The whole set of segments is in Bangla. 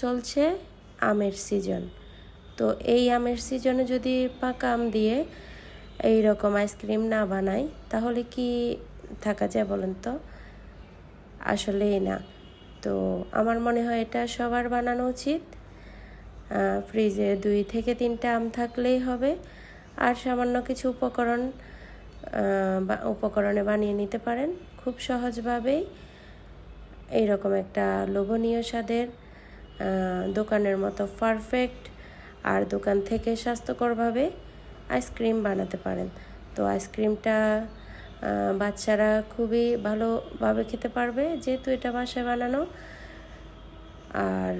চলছে আমের সিজন। তো এই আমের সিজনে যদি পাকা আম দিয়ে এই রকম আইসক্রিম না বানাই তাহলে কি থাকা যায় বলেন তো? আসলেই না। তো আমার মনে হয় এটা সবার বানানো উচিত। ফ্রিজে 2 থেকে 3টা আম থাকলেই হবে, আর সামান্য কিছু উপকরণে বানিয়ে নিতে পারেন খুব সহজভাবেই এইরকম একটা লোভনীয় স্বাদের দোকানের মতো পারফেক্ট আর দোকান থেকে স্বাস্থ্যকরভাবে আইসক্রিম বানাতে পারেন। তো আইসক্রিমটা বাচ্চারা খুবই ভালোভাবে খেতে পারবে, যেহেতু এটা বাসায় বানানো। আর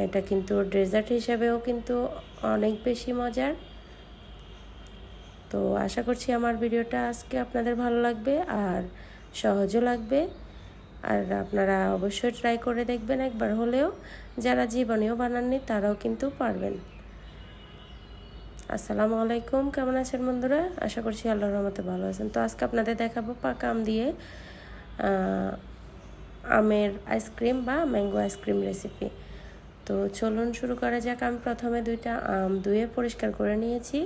এটা কিন্তু ডেজার্ট হিসেবেও কিন্তু অনেক বেশি মজার। তো আশা করছি আমার ভিডিওটা আজকে আপনাদের ভালো লাগবে আর সহজও লাগবে। আর আপনারা অবশ্যই ট্রাই করে দেখবেন একবার হলেও, যারা জীবনেও বানাননি তারাও কিন্তু পারবেন। আসসালামু আলাইকুম, কেমন আছেন বন্ধুরা? আশা করছি আল্লাহর রহমতে ভালো আছেন। তো আজকে আপনাদের দেখাবো পাকা আম দিয়ে আমের আইসক্রিম বা ম্যাঙ্গো আইসক্রিম রেসিপি। তো চলুন শুরু করা যাক। আমি প্রথমে 2টা আম ধুয়ে পরিষ্কার করে নিয়েছি।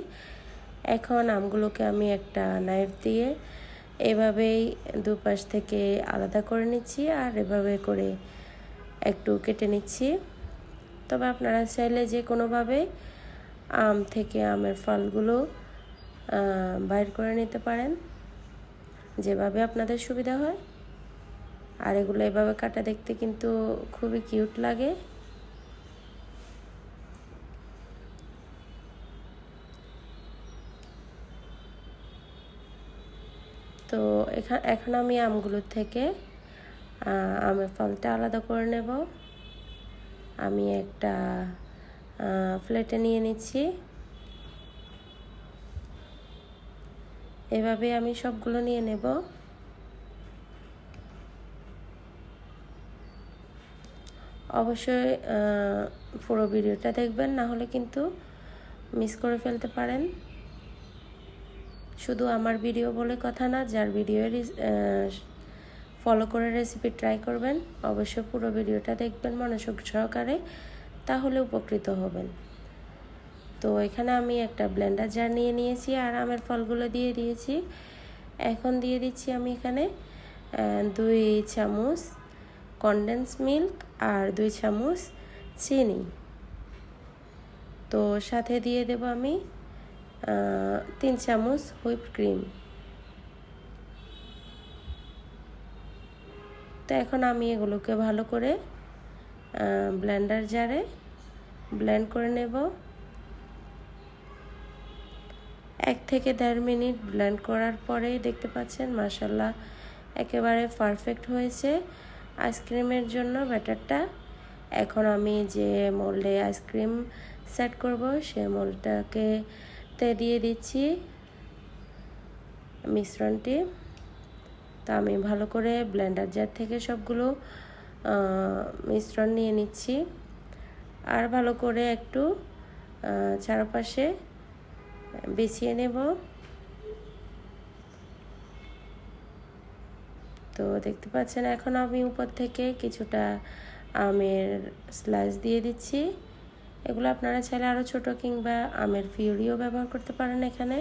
এখন আমগুলোকে আমি একটা নাইফ দিয়ে এভাবেই দুপাশ থেকে আলাদা করে নিচ্ছি, আর এভাবে করে একটু কেটে নিচ্ছি। তবে আপনারা চাইলে যে কোনোভাবে আম থেকে আমের ফলগুলো বাইর করে নিতে পারেন, যেভাবে আপনাদের সুবিধা হয়। আর এগুলো এভাবে কাটা দেখতে কিন্তু খুবই কিউট লাগে। তো এখন আমি আমগুলোর থেকে আমের ফলটা আলাদা করে নেব। আমি একটা প্লেটে নিয়ে নিচ্ছি। এভাবে আমি সবগুলো নিয়ে নেব। অবশ্যই পুরো ভিডিওটা দেখবেন, না হলে কিন্তু মিস করে ফেলতে পারেন। শুধু আমার ভিডিও বলে কথা না, যার ভিডিও ফলো করে রেসিপি ট্রাই করবেন, অবশ্যই পুরো ভিডিওটা দেখবেন মনোযোগ সহকারে, তাহলে উপকৃত হবেন। তো এখানে আমি একটা ব্লেন্ডার জার নিয়ে নিয়েছি আর আমের ফলগুলো দিয়ে দিয়েছি। এখন দিয়ে দিচ্ছি আমি এখানে 2 চামচ কনডেন্স মিল্ক আর 2 চামচ চিনি। তো সাথে দিয়ে দেব আমি 3 চামচ হুইপ ক্রিম। তো এখন আমি এগুলোকে ভালো করে ব্লেন্ডার জারে ব্লেন্ড করে নেব। 1 থেকে 1.5 মিনিট ব্লেন্ড করার পরেই দেখতে পাচ্ছেন মাশাআল্লাহ একেবারে পারফেক্ট হয়েছে আইসক্রিমের জন্য ব্যাটারটা। এখন আমি যে মোল্ডে আইসক্রিম সেট করব সেই মোল্ডটাকে দিয়ে দিচ্ছি মিশ্রণটি। তো আমি ভালো করে ব্লেন্ডার জার থেকে সবগুলো মিশ্রণ নিয়ে নিচ্ছি, আর ভালো করে একটু চারপাশে বিছিয়ে নেব। তো দেখতে পাচ্ছেন এখন আমি উপর থেকে কিছুটা আমের স্লাইস দিয়ে দিচ্ছি। এগুলো আপনারা চাইলে আরও ছোট কিংবা আমের পিউরিও ব্যবহার করতে পারেন এখানে,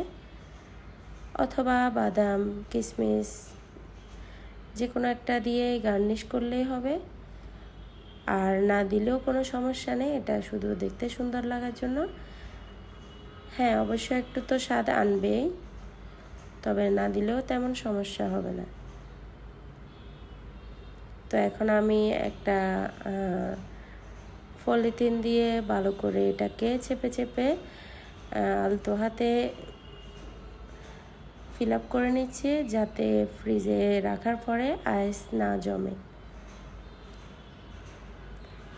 অথবা বাদাম কিশমিশ যে কোনো একটা দিয়ে গার্নিশ করলেই হবে। আর না দিলেও কোনো সমস্যা নেই, এটা শুধু দেখতে সুন্দর লাগার জন্য। হ্যাঁ, অবশ্যই একটু তো স্বাদ আনবেই, তবে না দিলেও তেমন সমস্যা হবে না। তো এখন আমি একটা পলিথিন দিয়ে ভালো করে এটাকে চেপে চেপে আলতো হাতে ফিল আপ করে নিচ্ছি, যাতে ফ্রিজে রাখার পরে আইস না জমে।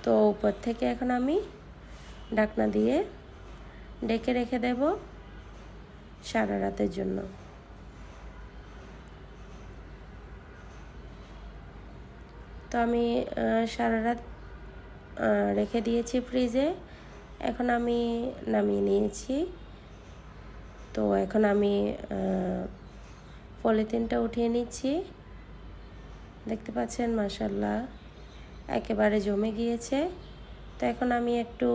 তো উপর থেকে এখন আমি ঢাকনা দিয়ে ঢেকে রেখে দেব সারা রাতের জন্য। তো আমি সারা রাত রেখে দিয়েছি ফ্রিজে। এখন আমি নামিয়ে নিয়েছি। তো এখন আমি পলিথিনটা উঠিয়ে নিচ্ছি। দেখতে পাচ্ছেন মাশাআল্লাহ একেবারে জমে গিয়েছে। তো এখন আমি একটু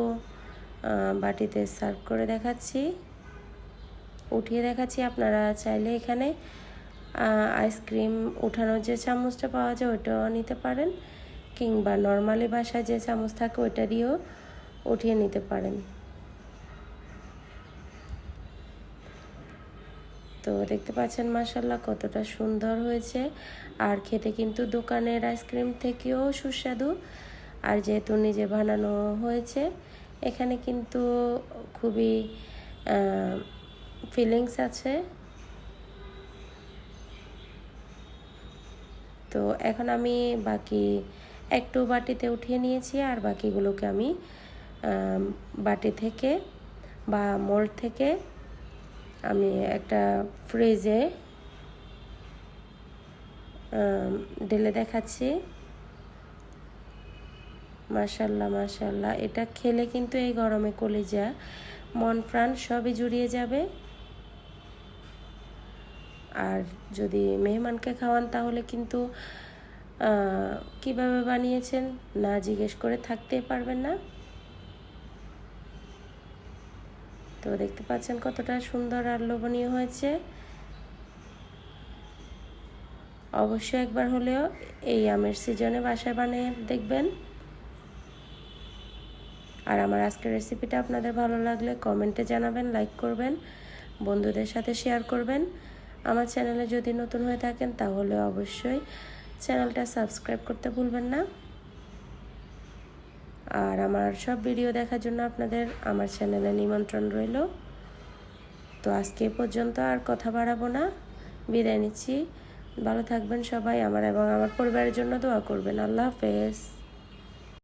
বাটিতে সার্ভ করে দেখাচ্ছি, উঠিয়ে দেখাচ্ছি। আপনারা চাইলে এখানে আইসক্রিম উঠানোর যে চামচটা পাওয়া যায় ওইটাও নিতে পারেন, কিংবা নর্মালি বাসায় যে চামচ থাকে ওইটা দিয়েও উঠিয়ে নিতে পারেন। তো দেখতে পাচ্ছেন মাশাআল্লাহ কতটা সুন্দর হয়েছে, আর খেতে কিন্তু দোকানের আইসক্রিম থেকেও সুস্বাদু। আর যেহেতু নিজে বানানো হয়েছে, এখানে কিন্তু খুবই ফিলিংস আছে। তো এখন আমি বাকি একটু বাটিতে উঠিয়ে নিয়েছি, আর বাকিগুলোকে আমি বাটি থেকে বা মোল্ড থেকে আমি একটা ফ্রিজে ঢেলে দেখাচ্ছি। মাশাআল্লাহ মাশাআল্লাহ, এটা খেলে কিন্তু এই গরমে কলিজা মন প্রাণ সবই জুড়িয়ে যাবে। আর যদি মেহমানকে খাওয়ান তাহলে কিন্তু কিভাবে বানিয়েছেন না জিজ্ঞেস করে থাকতেই পারবেন না। তো দেখতে পাচ্ছেন কতটা সুন্দর আর লোভনীয় হয়েছে। অবশ্যই একবার হলেও এই আমের সিজনে বাসায় বানিয়ে দেখবেন। আর আমার আজকের রেসিপিটা আপনাদের ভালো লাগলে কমেন্টে জানাবেন, লাইক করবেন, বন্ধুদের সাথে শেয়ার করবেন। আমার চ্যানেলে যদি নতুন হয়ে থাকেন তাহলে অবশ্যই চ্যানেলটা সাবস্ক্রাইব করতে ভুলবেন না। আর আমার সব ভিডিও দেখার জন্য আপনাদের আমার চ্যানেলে নিমন্ত্রণ রইল। তো আজকে পর্যন্ত আর কথা বাড়াবো না, বিদায় নিচ্ছি। ভালো থাকবেন সবাই, আমার এবং আমার পরিবারের জন্য দোয়া করবেন। আল্লাহ হাফেজ।